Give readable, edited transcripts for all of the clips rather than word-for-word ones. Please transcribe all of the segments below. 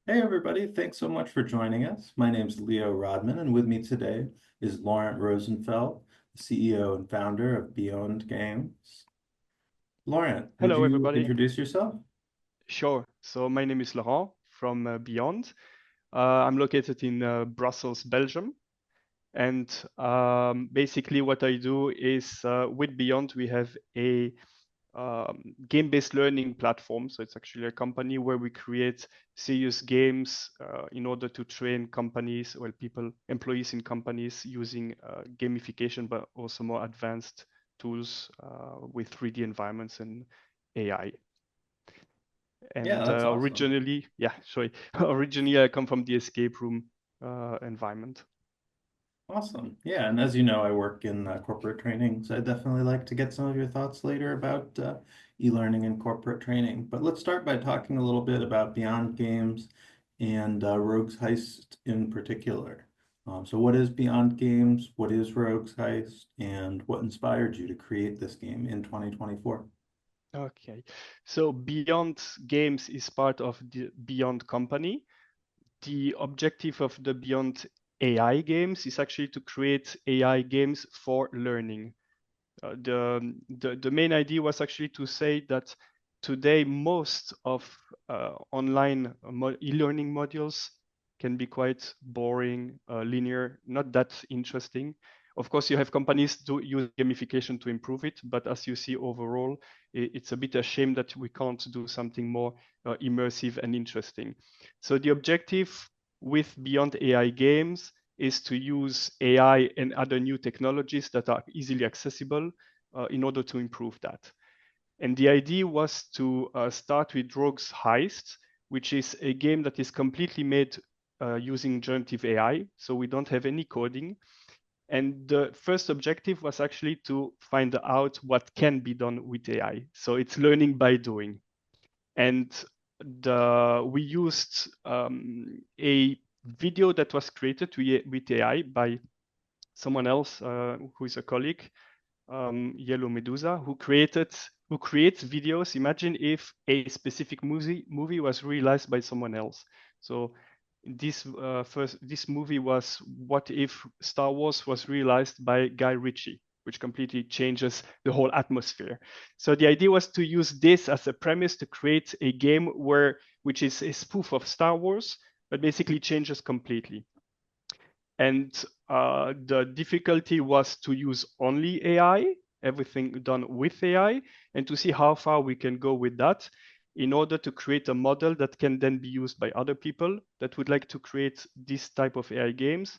Hey everybody, thanks so much for joining us. My name's Leo Rodman, and with me today is Laurent Rozenfeld, the CEO and founder of Beyond Games. Laurent, would Hello, you everybody. introduce yourself? Sure. So my name is Laurent from Beyond. I'm located in Brussels, Belgium. And basically, what I do is with Beyond, we have a game-based learning platform. So it's actually a company where we create serious games in order to train companies, well, people, employees in companies using gamification, but also more advanced tools with 3D environments and AI. Yeah, And that's awesome. originally, yeah, sorry, originally I come from the escape room environment. Awesome. Yeah, and as you know, I work in corporate training, so I'd definitely like to get some of your thoughts later about e-learning and corporate training. But let's start by talking a little bit about Beyond Games and Rogue's Heist in particular. So what is Beyond Games? What is Rogue's Heist? And what inspired you to create this game in 2024? Okay, so Beyond Games is part of the Beyond company. The objective of the Beyond AI games is actually to create AI games for learning. The main idea was actually to say that today most of online e-learning modules can be quite boring, linear, not that interesting. Of course, you have companies do use gamification to improve it, but as you see overall, it's a bit a shame that we can't do something more immersive and interesting. So the objective with Beyond AI games is to use AI and other new technologies that are easily accessible in order to improve that. And the idea was to start with Rogue Heist, which is a game that is completely made using generative AI. So we don't have any coding. And the first objective was actually to find out what can be done with AI. So it's learning by doing. And we used a video that was created with AI by someone else who is a colleague, Yellow Medusa, who creates videos. Imagine if a specific movie was realized by someone else. So this movie was what if Star Wars was realized by Guy Ritchie, which completely changes the whole atmosphere. So the idea was to use this as a premise to create a game which is a spoof of Star Wars, but basically changes completely. And the difficulty was to use only AI, everything done with AI, and to see how far we can go with that in order to create a model that can then be used by other people that would like to create this type of AI games.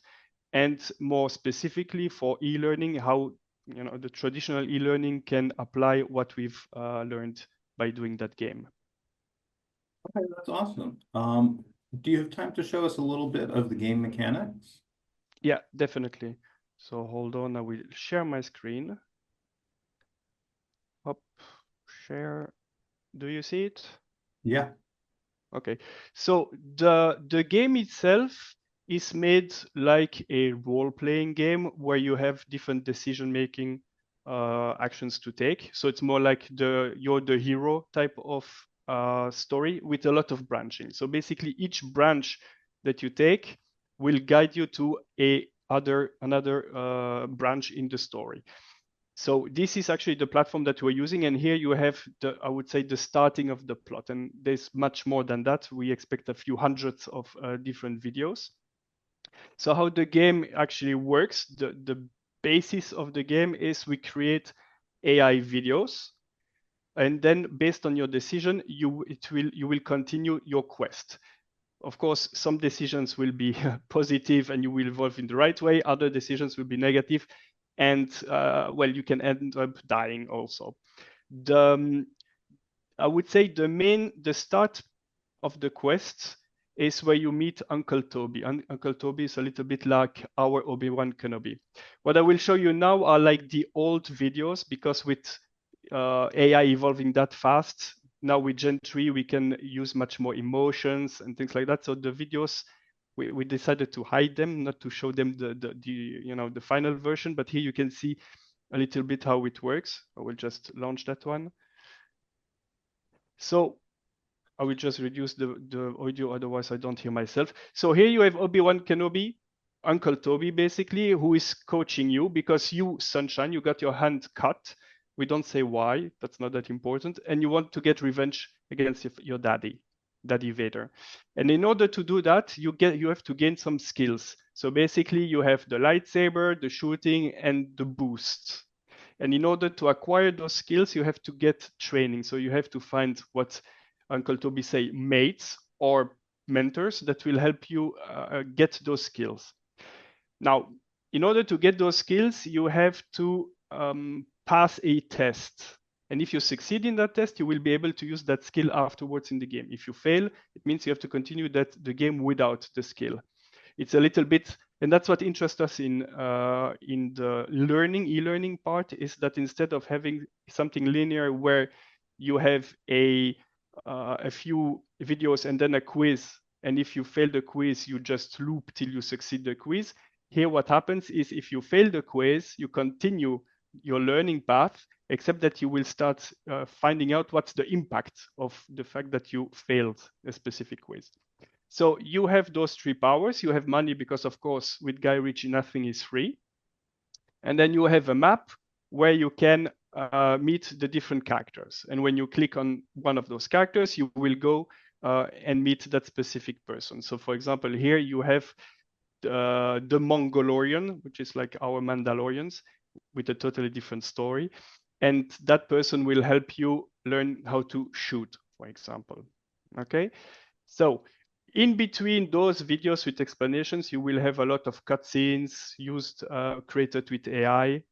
And more specifically for e-learning, how the traditional e-learning can apply what we've learned by doing that game. Okay, that's awesome. Do you have time to show us a little bit of the game mechanics? Yeah, definitely. So hold on, I will share my screen. Up, share. Do you see it? Yeah. Okay. So the game itself is made like a role-playing game where you have different decision-making actions to take. So it's more like you're the hero type of story with a lot of branching. So basically, each branch that you take will guide you to another branch in the story. So this is actually the platform that we're using, and here you have I would say, the starting of the plot, and there's much more than that. We expect a few hundreds of different videos. So how the game actually works, the basis of the game is we create AI videos, and then based on your decision, you will continue your quest. Of course, some decisions will be positive and you will evolve in the right way. Other decisions will be negative, and well, you can end up dying also. The I would say the start of the quest is where you meet Uncle Toby. Uncle Toby is a little bit like our Obi-Wan Kenobi. What I will show you now are like the old videos, because with AI evolving that fast, now with Gen 3, we can use much more emotions and things like that. So the videos, we decided to hide them, not to show them the final version, but here you can see a little bit how it works. I will just launch that one. So I will just reduce the audio, otherwise I don't hear myself. So here you have Obi-Wan Kenobi, Uncle Toby, basically, who is coaching you because you, Sunshine, you got your hand cut. We don't say why, that's not that important. And you want to get revenge against your daddy, Daddy Vader. And in order to do that, you have to gain some skills. So basically you have the lightsaber, the shooting, and the boost. And in order to acquire those skills, you have to get training. So you have to find what Uncle Toby say, mates or mentors that will help you get those skills. Now, in order to get those skills, you have to pass a test. And if you succeed in that test, you will be able to use that skill afterwards in the game. If you fail, it means you have to continue the game without the skill. It's a little bit, and that's what interests us in the e-learning part, is that instead of having something linear where you have a few videos and then a quiz, and if you fail the quiz, you just loop till you succeed the quiz. Here, what happens is if you fail the quiz, you continue your learning path, except that you will start finding out what's the impact of the fact that you failed a specific quiz. So you have those three powers. You have money because, of course, with Guy Ritchie, nothing is free. And then you have a map where you can meet the different characters. And when you click on one of those characters, you will go and meet that specific person. So for example, here you have the Mongolian, which is like our Mandalorians with a totally different story. And that person will help you learn how to shoot, for example. Okay. So in between those videos with explanations, you will have a lot of cutscenes created with AI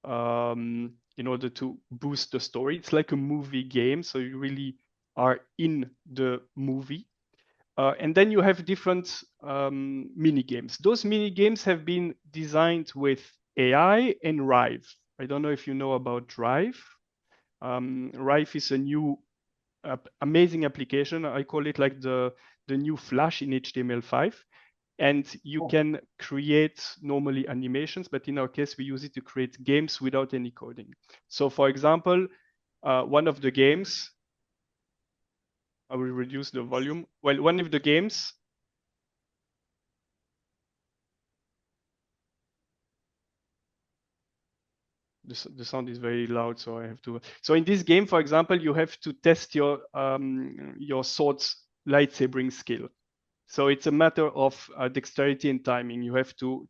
in order to boost the story. It's like a movie game, so you really are in the movie. And then you have different mini games. Those mini games have been designed with AI and Rive. I don't know if you know about Rive. Rive is a new amazing application. I call it like the new Flash in HTML5. And you can create normally animations, but in our case, we use it to create games without any coding. So for example, one of the games, I will reduce the volume. Well, one of the games, the sound is very loud, so I have to. So in this game, for example, you have to test your sword's lightsabering skill. So it's a matter of dexterity and timing. You have to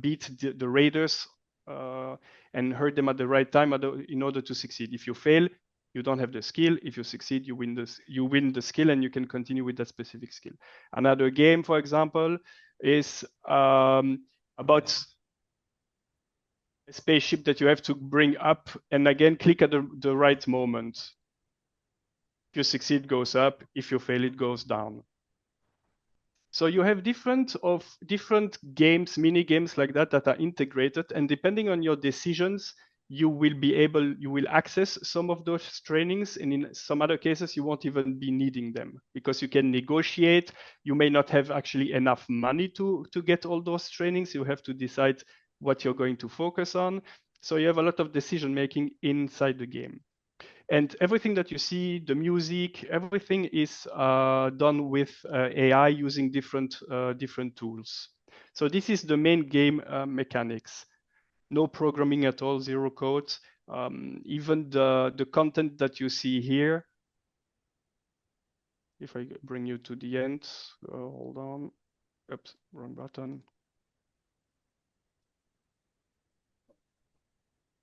beat the raiders and hurt them at the right time in order to succeed. If you fail, you don't have the skill. If you succeed, you win the skill and you can continue with that specific skill. Another game, for example, is about a spaceship that you have to bring up and again click at the right moment. If you succeed, it goes up. If you fail, it goes down. So you have different games, mini games like that are integrated, and depending on your decisions, you will access some of those trainings, and in some other cases, you won't even be needing them because you can negotiate. You may not have actually enough money to get all those trainings. You have to decide what you're going to focus on. So you have a lot of decision making inside the game. And everything that you see, the music, everything is done with AI using different tools. So this is the main game mechanics. No programming at all, zero code. Even the content that you see here, if I bring you to the end, hold on. Oops, wrong button.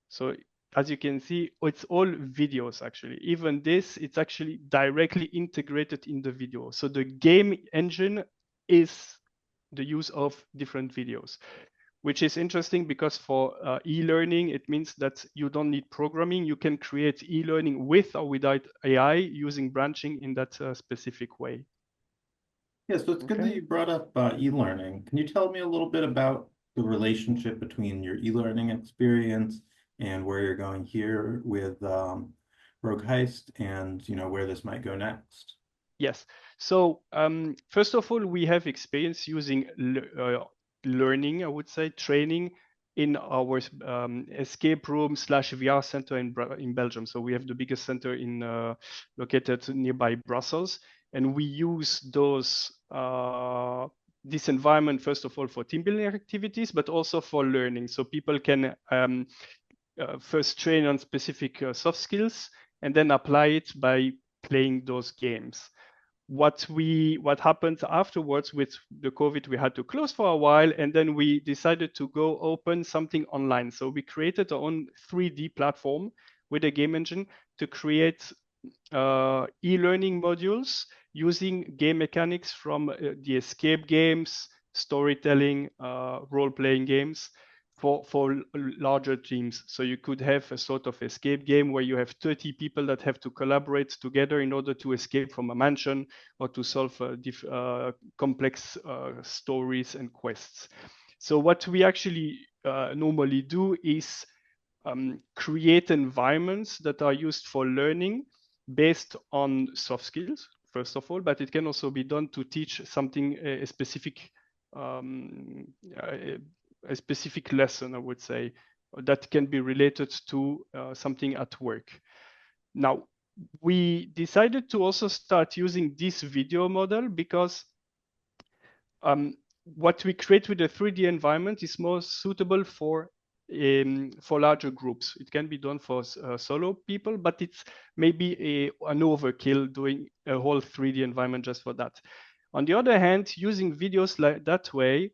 So as you can see, it's all videos actually. Even this, it's actually directly integrated in the video. So the game engine is the use of different videos, which is interesting because for e-learning, it means that you don't need programming. You can create e-learning with or without AI using branching in that specific way. Yeah, so it's good that you brought up e-learning. Can you tell me a little bit about the relationship between your e-learning experience and where you're going here with Rogue Heist and where this might go next? Yes. So first of all, we have experience using learning, I would say, training in our escape room slash VR center in Belgium. So we have the biggest center located nearby Brussels, and we use this environment first of all for team building activities, but also for learning. So people can first train on specific soft skills and then apply it by playing those games. What happened afterwards with the COVID, we had to close for a while, and then we decided to go open something online. So we created our own 3D platform with a game engine to create e-learning modules using game mechanics from the escape games, storytelling, role-playing games for larger teams. So you could have a sort of escape game where you have 30 people that have to collaborate together in order to escape from a mansion or to solve complex stories and quests. So what we actually normally do is create environments that are used for learning based on soft skills, first of all, but it can also be done to teach something, a specific lesson, I would say, that can be related to something at work. Now, we decided to also start using this video model because what we create with the 3D environment is more suitable for larger groups. It can be done for solo people, but it's maybe an overkill doing a whole 3D environment just for that. On the other hand, using videos like that way,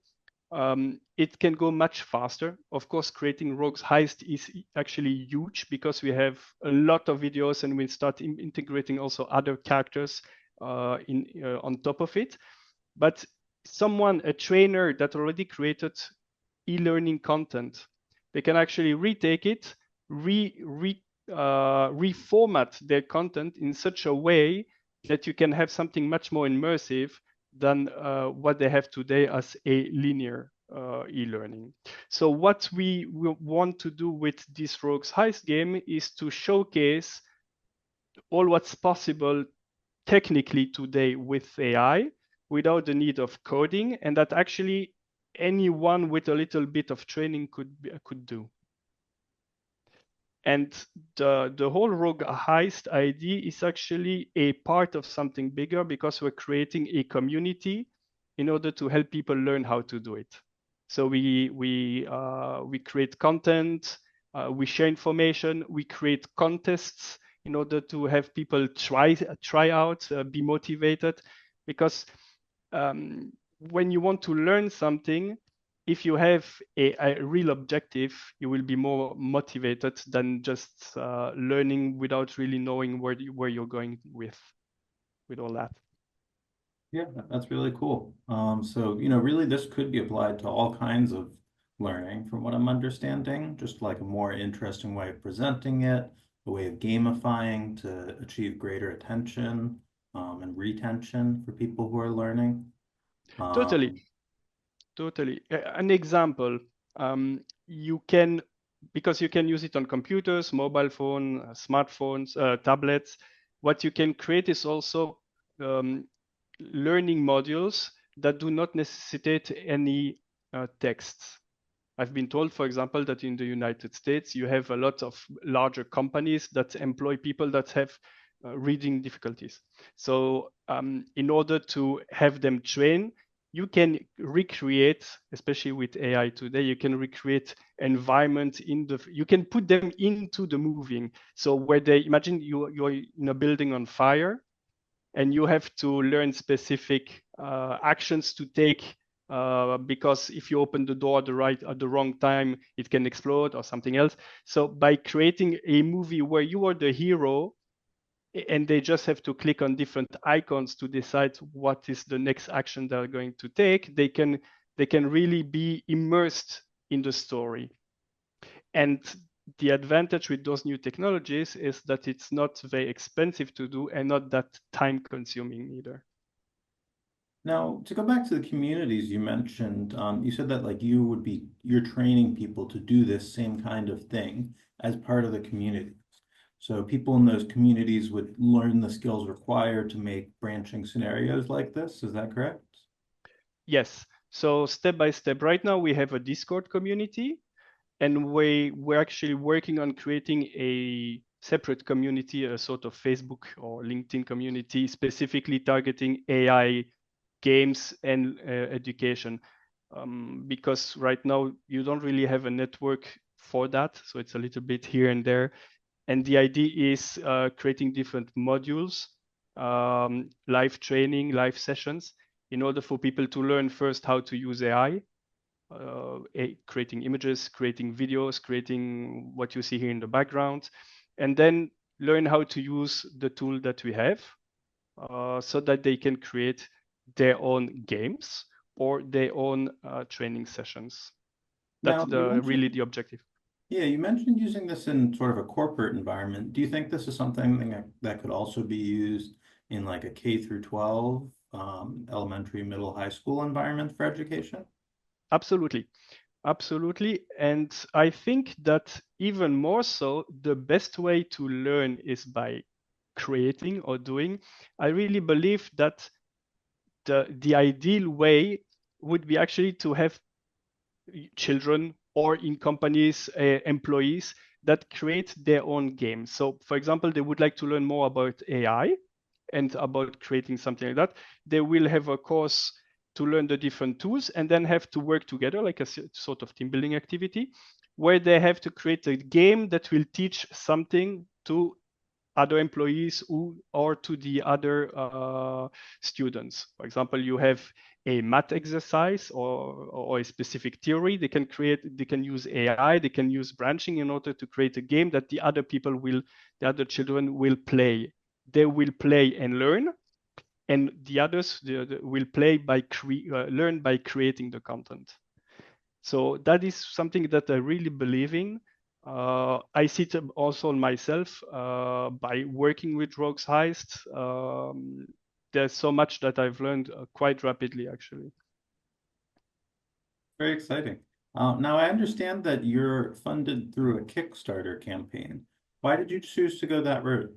it can go much faster. Of course, creating Rogue Heist is actually huge because we have a lot of videos and we start integrating also other characters on top of it. But a trainer that already created e-learning content, they can actually retake it, reformat their content in such a way that you can have something much more immersive than what they have today as a linear e-learning. So what we want to do with this Rogue Heist game is to showcase all what's possible technically today with AI without the need of coding, and that actually anyone with a little bit of training could do. And the whole Rogue Heist idea is actually a part of something bigger because we're creating a community in order to help people learn how to do it. So we create content, we share information, we create contests in order to have people try out, be motivated, because when you want to learn something, if you have a real objective, you will be more motivated than just learning without really knowing where you're going with all that. Yeah, that's really cool. So, really this could be applied to all kinds of learning from what I'm understanding, just like a more interesting way of presenting it, a way of gamifying to achieve greater attention, and retention for people who are learning. Totally. Um, An example, you can, because you can use it on computers, mobile phone, smartphones, tablets. What you can create is also learning modules that do not necessitate any texts. I've been told, for example, that in the United States, you have a lot of larger companies that employ people that have reading difficulties. So in order to have them train, you can recreate, especially with AI today, you can recreate environment you can put them into the moving. So where imagine you're in a building on fire and you have to learn specific actions to take because if you open the door at the wrong time, it can explode or something else. So by creating a movie where you are the hero and they just have to click on different icons to decide what is the next action they're going to take, they can really be immersed in the story. And the advantage with those new technologies is that it's not very expensive to do and not that time consuming either. Now, to go back to the communities you mentioned, you said that like you're training people to do this same kind of thing as part of the community. So people in those communities would learn the skills required to make branching scenarios like this. Is that correct? Yes. So step by step, right now we have a Discord community. and we're actually working on creating a separate community, a sort of Facebook or LinkedIn community, specifically targeting AI games and education. Because right now you don't really have a network for that, so it's a little bit here and there. And the idea is creating different modules, live training, live sessions, in order for people to learn first how to use AI, creating images, creating videos, creating what you see here in the background, and then learn how to use the tool that we have, so that they can create their own games or their own training sessions. That's Now, you really mentioned, the objective. yeah, you mentioned using this in sort of a corporate environment. Do you think this is something that could also be used in like a K through 12, elementary, middle, high school environment for education? Absolutely. Absolutely. And I think that even more so, the best way to learn is by creating or doing. I really believe that the ideal way would be actually to have children or in companies, employees that create their own games. So, for example, they would like to learn more about AI and about creating something like that. They will have a course to learn the different tools and then have to work together like a sort of team building activity where they have to create a game that will teach something to other employees or to the other students. For example, you have a math exercise or a specific theory. They can use AI, they can use branching in order to create a game that the other children will play. They will play and learn, and the others will play learn by creating the content. So that is something that I really believe in. I see it also on myself by working with Rogue Heist. There's so much that I've learned quite rapidly, actually. Very exciting. Now, I understand that you're funded through a Kickstarter campaign. Why did you choose to go that route?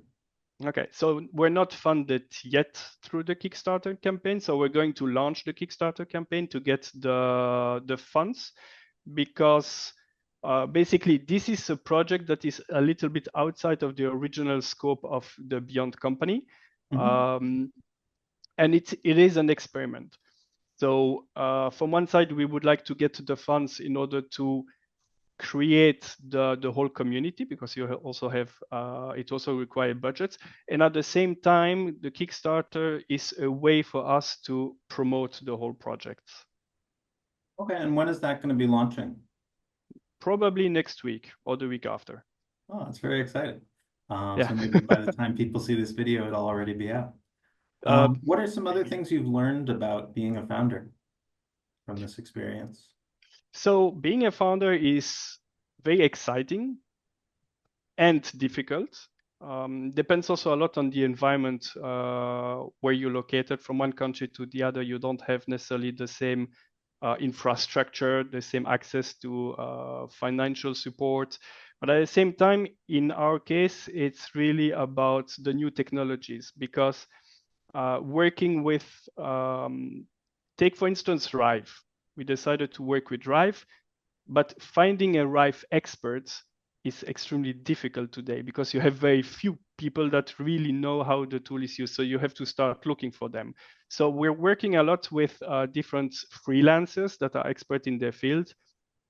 Okay, so we're not funded yet through the Kickstarter campaign. So we're going to launch the Kickstarter campaign to get the funds, because basically this is a project that is a little bit outside of the original scope of the Beyond company, Mhm. and it is an experiment. So from one side, we would like to get the funds in order to create the whole community, because you also have it also require budgets, and at the same time the Kickstarter is a way for us to promote the whole project. Okay, and when is that going to be launching? Probably next week or the week after. Oh, that's very exciting. Yeah. So maybe by the time people see this video, it'll already be out. uh, What are some other things you've learned about being a founder from this experience? so being a founder is very exciting and difficult. Depends also a lot on the environment where you're located. From one country to the other, you don't have necessarily the same infrastructure, the same access to financial support. But at the same time, in our case, it's really about the new technologies, because working with, take for instance, Rive. We decided to work with Rive, but finding a Rive expert is extremely difficult today because you have very few people that really know how the tool is used. So you have to start looking for them. So we're working a lot with different freelancers that are expert in their field,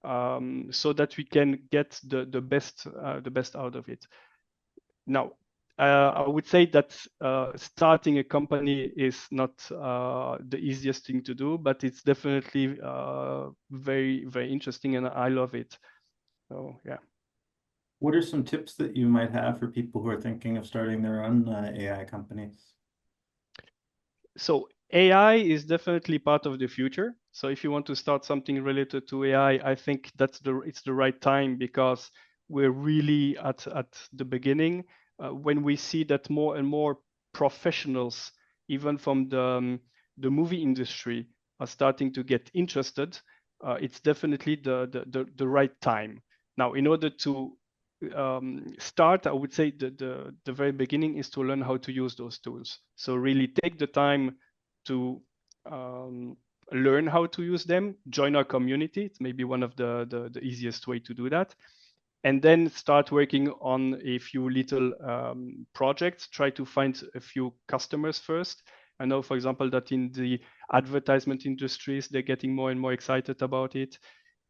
so that we can get the best out of it. Now, I would say that starting a company is not the easiest thing to do, but it's definitely very, very interesting, and I love it. So yeah. What are some tips that you might have for people who are thinking of starting their own AI companies? So AI is definitely part of the future. So if you want to start something related to AI, I think it's the right time, because we're really at the beginning, when we see that more and more professionals, even from the movie industry, are starting to get interested. It's definitely the right time. Now, in order to start, I would say the very beginning is to learn how to use those tools. So really take the time to um, learn how to use them, join our community. It's maybe one of the easiest way to do that. And then start working on a few little projects, try to find a few customers first. I know, for example, that in the advertisement industries, they're getting more and more excited about it.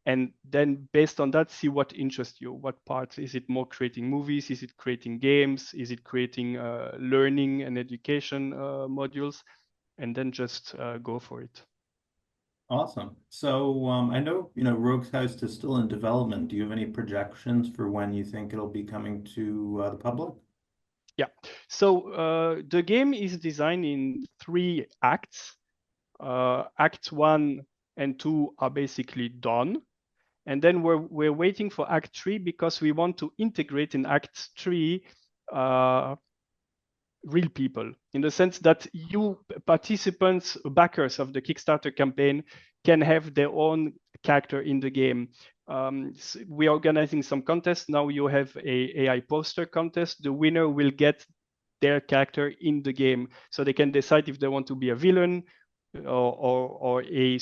And then based on that, see what interests you. What parts? Is it more creating movies? Is it creating games? Is it creating learning and education modules? And then just go for it. Awesome. So I know, Rogue Heist is still in development. Do you have any projections for when you think it'll be coming to the public? Yeah. So the game is designed in 3 acts. Act 1 and 2 are basically done. And then we're waiting for Act 3 because we want to integrate in Act 3 real people, in the sense that you participants, backers of the Kickstarter campaign, can have their own character in the game. We're organizing some contests. Now you have a AI poster contest. The winner will get their character in the game. So they can decide if they want to be a villain or a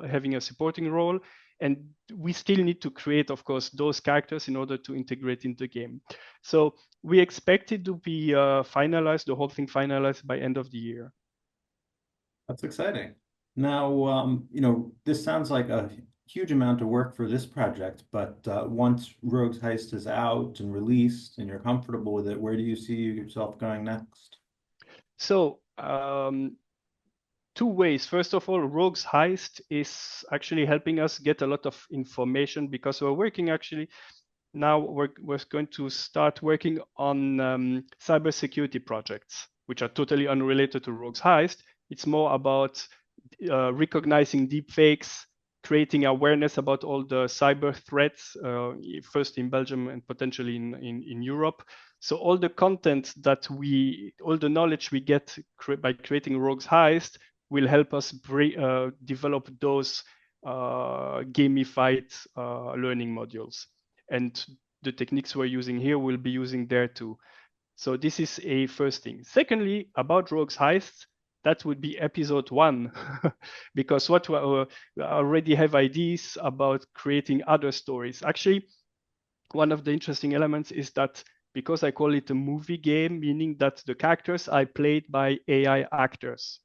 having a supporting role. And we still need to create, of course, those characters in order to integrate in the game. So we expect it to be finalized, the whole thing finalized by end of the year. That's exciting. Now, this sounds like a huge amount of work for this project, but once Rogue's Heist is out and released and you're comfortable with it, where do you see yourself going next? So 2 ways. First of all, Rogue's Heist is actually helping us get a lot of information because we're working actually now we're going to start working on cybersecurity projects, which are totally unrelated to Rogue's Heist. It's more about recognizing deepfakes, creating awareness about all the cyber threats, first in Belgium and potentially in Europe. So all the content all the knowledge we get by creating Rogue's Heist will help us develop those gamified learning modules. And the techniques we're using here will be using there too. So this is a first thing. Secondly, about Rogue's Heist, that would be episode 1, because we already have ideas about creating other stories. Actually, one of the interesting elements is that because I call it a movie game, meaning that the characters are played by AI actors.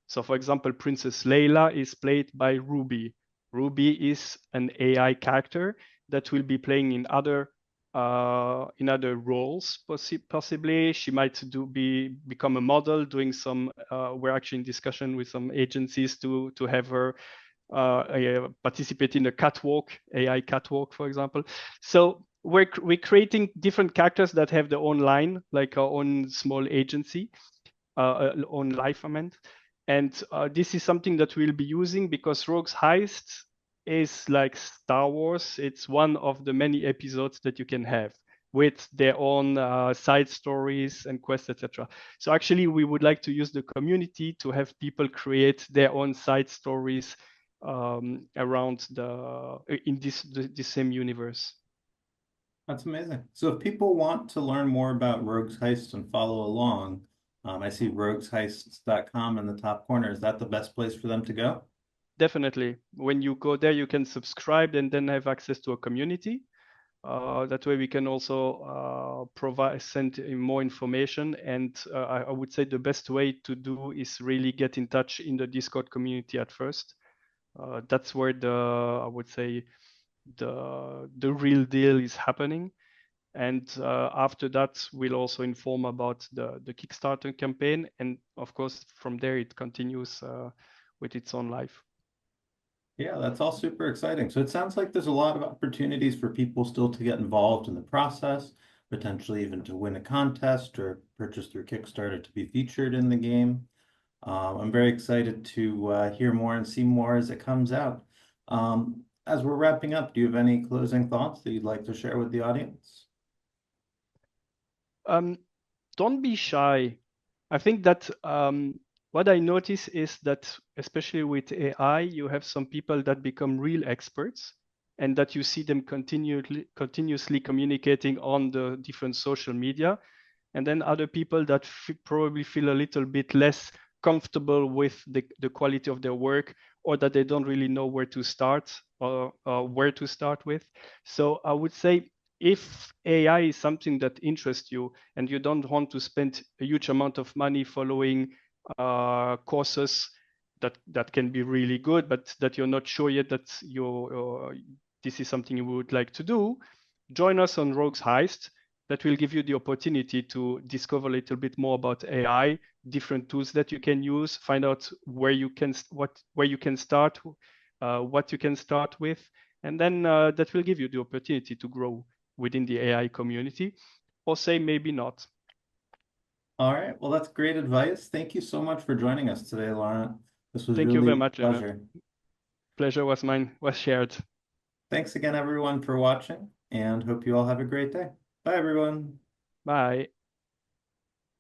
So for example, Princess Leila is played by Ruby. Ruby is an AI character that will be playing in other roles. Possibly, she might become a model, doing some. We're actually in discussion with some agencies to have her participate in a catwalk, AI catwalk, for example. So we're creating different characters that have their own line, like our own small agency, own life, I meant. And this is something that we'll be using because Rogue's Heist is like Star Wars. It's one of the many episodes that you can have with their own side stories and quests, etc. So actually, we would like to use the community to have people create their own side stories around in this same universe. That's amazing. So if people want to learn more about Rogue's Heist and follow along, I see roguesheist.com in the top corner. Is that the best place for them to go? Definitely. When you go there, you can subscribe and then have access to a community. That way we can also send more information. And I would say the best way to do is really get in touch in the Discord community at first. That's where I would say the real deal is happening. And after that, we'll also inform about the Kickstarter campaign. And of course, from there, it continues with its own life. Yeah, that's all super exciting. So it sounds like there's a lot of opportunities for people still to get involved in the process, potentially even to win a contest or purchase through Kickstarter to be featured in the game. I'm very excited to hear more and see more as it comes out. As we're wrapping up, do you have any closing thoughts that you'd like to share with the audience? Don't be shy. I think that what I notice is that, especially with AI, you have some people that become real experts and that you see them continuously communicating on the different social media. And then other people that probably feel a little bit less comfortable with the quality of their work, or that they don't really know where to start or where to start with. So I would say if AI is something that interests you and you don't want to spend a huge amount of money following courses that can be really good, but that you're not sure yet that this is something you would like to do, join us on Rogue's Heist. That will give you the opportunity to discover a little bit more about AI, different tools that you can use, find out where you can start, what you can start with, and then that will give you the opportunity to grow within the AI community, or say maybe not. All right. Well, that's great advice. Thank you so much for joining us today, Laurent. This was Thank you really very a much, Laurent. pleasure. Pleasure was mine, was shared. Thanks again, everyone, for watching, and hope you all have a great day. Bye, everyone. Bye.